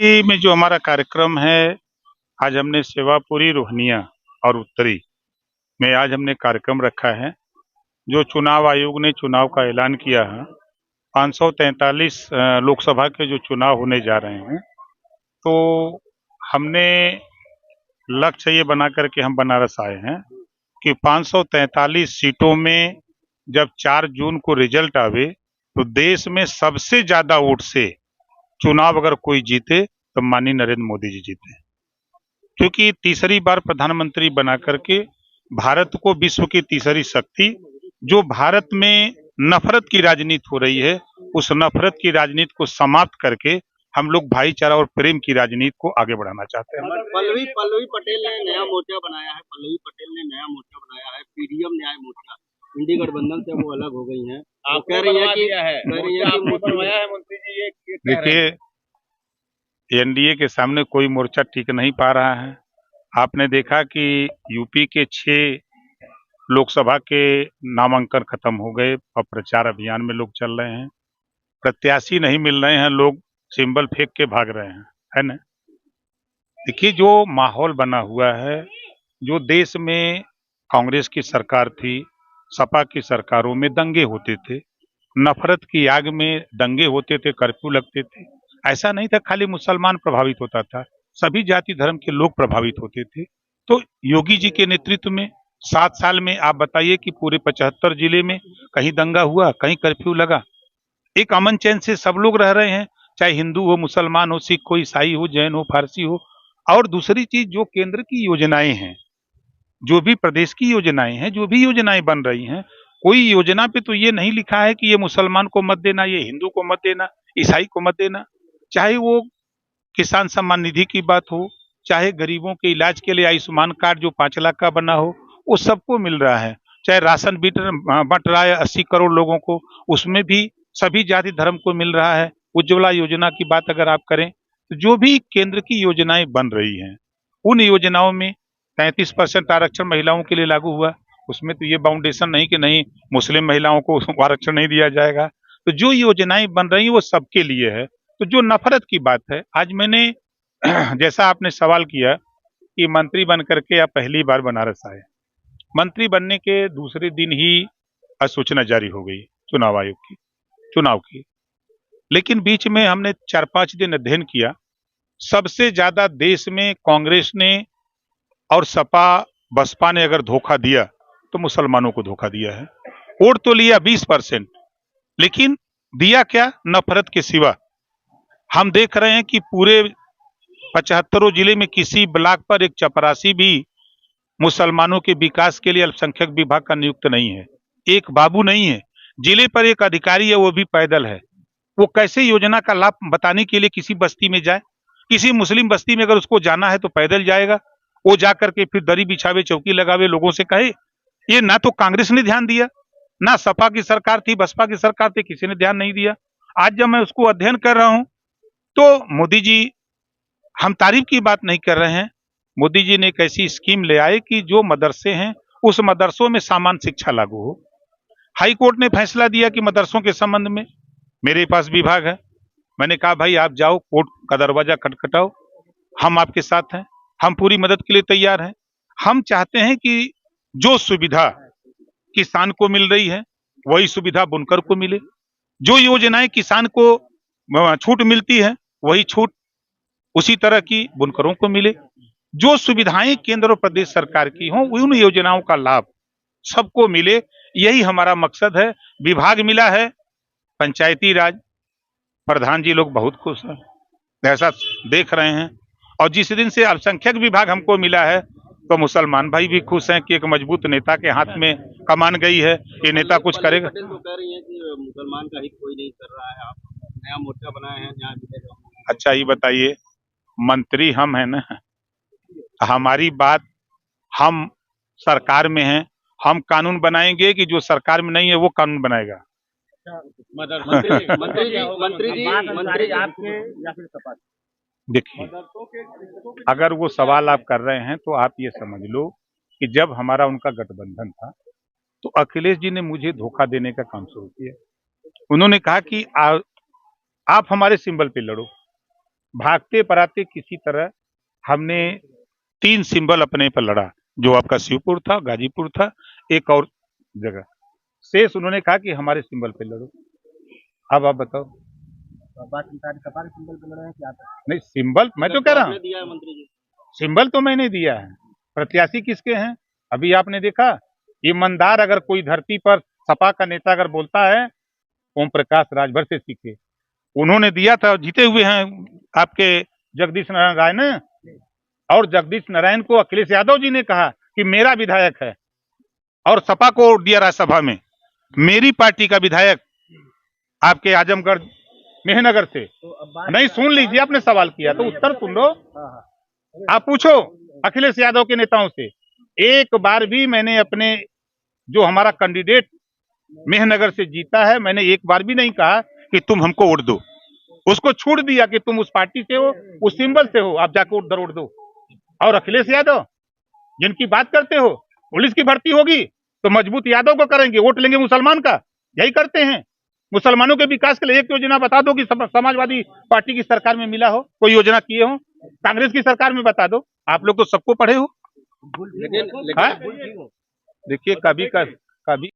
में जो हमारा कार्यक्रम है, आज हमने सेवापुरी, रोहनिया और उत्तरी में आज हमने कार्यक्रम रखा है। जो चुनाव आयोग ने चुनाव का ऐलान किया है, 543 लोकसभा के जो चुनाव होने जा रहे हैं, तो हमने लक्ष्य ये बना करके हम बनारस आए हैं कि 543 सीटों में जब 4 जून को रिजल्ट आवे, तो देश में सबसे ज्यादा वोट से चुनाव अगर कोई जीते तो माननीय नरेंद्र मोदी जी जीते, क्योंकि तीसरी बार प्रधानमंत्री बना करके भारत को विश्व की तीसरी शक्ति, जो भारत में नफरत की राजनीति हो रही है, उस नफरत की राजनीति को समाप्त करके हम लोग भाईचारा और प्रेम की राजनीति को आगे बढ़ाना चाहते हैं। पल्लवी पल्लवी पटेल ने नया मोर्चा बनाया है। पीडीएम न्याय मोर्चा इंडी गठबंधन से वो अलग हो गई हैं। आप कह रही है कि बनवाया है मंत्री जी। ये देखिए, एनडीए के सामने कोई मोर्चा टिक नहीं पा रहा है। आपने देखा कि यूपी के 6 लोकसभा के नामांकन खत्म हो गए और प्रचार अभियान में लोग चल रहे हैं। प्रत्याशी नहीं मिल रहे हैं, लोग सिंबल फेंक के भाग रहे हैं, है ना। देखिए, जो माहौल बना हुआ है, जो देश में कांग्रेस की सरकार थी, सपा की सरकारों में दंगे होते थे, नफरत की आग में दंगे होते थे, कर्फ्यू लगते थे। ऐसा नहीं था खाली मुसलमान प्रभावित होता था, सभी जाति धर्म के लोग प्रभावित होते थे। तो योगी जी के नेतृत्व में 7 साल में आप बताइए कि पूरे 75 जिले में कहीं दंगा हुआ, कहीं कर्फ्यू लगा। एक अमन चैन से सब लोग रह रहे हैं, चाहे हिंदू हो, मुसलमान हो, सिख हो, ईसाई हो, जैन हो, फारसी हो। और दूसरी चीज, जो केंद्र की योजनाएं हैं, जो भी प्रदेश की योजनाएं हैं, जो भी योजनाएं बन रही हैं, कोई योजना पे तो ये नहीं लिखा है कि ये मुसलमान को मत देना, ये हिंदू को मत देना, ईसाई को मत देना। चाहे वो किसान सम्मान निधि की बात हो, चाहे गरीबों के इलाज के लिए आयुष्मान कार्ड जो 5 लाख का बना हो, वो सबको मिल रहा है। चाहे राशन बंट रहा है 80 करोड़ लोगों को, उसमें भी सभी जाति धर्म को मिल रहा है। उज्ज्वला योजना की बात अगर आप करें, तो जो भी केंद्र की योजनाएं बन रही हैं, उन योजनाओं में 33% आरक्षण महिलाओं के लिए लागू हुआ। उसमें तो ये बाउंडेशन नहीं कि नहीं मुस्लिम महिलाओं को आरक्षण नहीं दिया जाएगा। तो जो योजनाएं बन रही हैं वो सबके लिए है। तो जो नफरत की बात है, आज मैंने जैसा आपने सवाल किया कि मंत्री बन करके आप पहली बार बनारस आए, मंत्री बनने के दूसरे दिन ही अधिसूचना जारी हो गई चुनाव आयोग की, चुनाव की। लेकिन बीच में हमने 4-5 दिन अध्ययन किया। सबसे ज्यादा देश में कांग्रेस ने और सपा बसपा ने अगर धोखा दिया तो मुसलमानों को धोखा दिया है। वोट तो लिया 20%, लेकिन दिया क्या? नफरत के सिवा। हम देख रहे हैं कि पूरे 75 जिले में किसी ब्लॉक पर एक चपरासी भी मुसलमानों के विकास के लिए अल्पसंख्यक विभाग का नियुक्त नहीं है, एक बाबू नहीं है। जिले पर एक अधिकारी है, वो भी पैदल है। वो कैसे योजना का लाभ बताने के लिए किसी बस्ती में जाए? किसी मुस्लिम बस्ती में अगर उसको जाना है तो पैदल जाएगा, वो जाकर के फिर दरी बिछावे, चौकी लगावे, लोगों से कहे। ये ना तो कांग्रेस ने ध्यान दिया, ना सपा की सरकार थी, बसपा की सरकार थी, किसी ने ध्यान नहीं दिया। आज जब मैं उसको अध्ययन कर रहा हूं, तो मोदी जी, हम तारीफ की बात नहीं कर रहे हैं, मोदी जी ने एक ऐसी स्कीम ले आए कि जो मदरसे हैं उस मदरसों में सामान्य शिक्षा लागू हो। हाई कोर्ट ने फैसला दिया कि मदरसों के संबंध में मेरे पास विभाग है। मैंने कहा भाई आप जाओ, कोर्ट का दरवाजा खटखटाओ, हम आपके साथ हैं, हम पूरी मदद के लिए तैयार हैं। हम चाहते हैं कि जो सुविधा किसान को मिल रही है वही सुविधा बुनकर को मिले, जो योजनाएं किसान को छूट मिलती है वही छूट उसी तरह की बुनकरों को मिले। जो सुविधाएं केंद्र और प्रदेश सरकार की हों, उन योजनाओं का लाभ सबको मिले, यही हमारा मकसद है। विभाग मिला है पंचायती राज, प्रधान जी लोग बहुत खुश हैं, ऐसा देख रहे हैं। और जिस दिन से अल्पसंख्यक विभाग हमको मिला है, तो मुसलमान भाई भी खुश हैं कि एक मजबूत नेता के हाथ में कमान गई है, ये नेता कुछ करेगा। पटेल तो कह रही है कि मुसलमान का हित कोई नहीं कर रहा है, आप नया मोर्चा बनाए हैं, न्याय मिलेगा। अच्छा ये बताइए, मंत्री हम हैं ना, हमारी बात, हम सरकार में हैं, हम कानून बनाएंगे कि जो सरकार में नहीं है वो कानून बनाएगा? मंत्री आपके या फिर सपा? देखिए, अगर वो सवाल आप कर रहे हैं तो आप ये समझ लो कि जब हमारा उनका गठबंधन था तो अखिलेश जी ने मुझे धोखा देने का काम शुरू किया। उन्होंने कहा कि आप हमारे सिंबल पे लड़ो, भागते पराते किसी तरह हमने 3 सिंबल अपने पर लड़ा, जो आपका शिवपुर था, गाजीपुर था, एक और जगह शेष उन्होंने कहा कि हमारे सिंबल पे लड़ो। अब आप बताओ। कपाल सिंबल पे लड़ा है क्या? नहीं, सिंबल मैं तो कह रहा हूँ, दिया है मंत्री जी। सिंबल तो मैंने दिया है, प्रत्याशी किसके हैं अभी आपने देखा। ईमानदार अगर कोई धरती पर सपा का नेता अगर बोलता है, ओम प्रकाश राजभर से सीखे, उन्होंने दिया था, जीते हुए हैं आपके जगदीश नारायण राय ने, और जगदीश नारायण को अखिलेश यादव जी ने कहा कि मेरा विधायक है, और सपा को दिया राज्यसभा में मेरी पार्टी का विधायक आपके आजमगढ़ मेहनगर से। नहीं, सुन लीजिए, आपने सवाल किया तो उत्तर सुन लो। आप पूछो अखिलेश यादव के नेताओं से, एक बार भी मैंने अपने जो हमारा कैंडिडेट मेहनगर से जीता है, मैंने एक बार भी नहीं कहा कि तुम हमको वोट दो। उसको छूट दिया कि तुम उस पार्टी से हो, उस सिंबल से हो, आप जाकर उधर वोट दो। और अखिलेश यादव जिनकी बात करते हो, पुलिस की भर्ती होगी तो मजबूत यादव को करेंगे, वोट लेंगे मुसलमान का, यही करते हैं। मुसलमानों के विकास के लिए एक योजना बता दो कि समाजवादी पार्टी की सरकार में मिला हो, कोई योजना किए हो, कांग्रेस की सरकार में बता दो। आप लोग तो सबको पढ़े हो। लेकिन देखिए कभी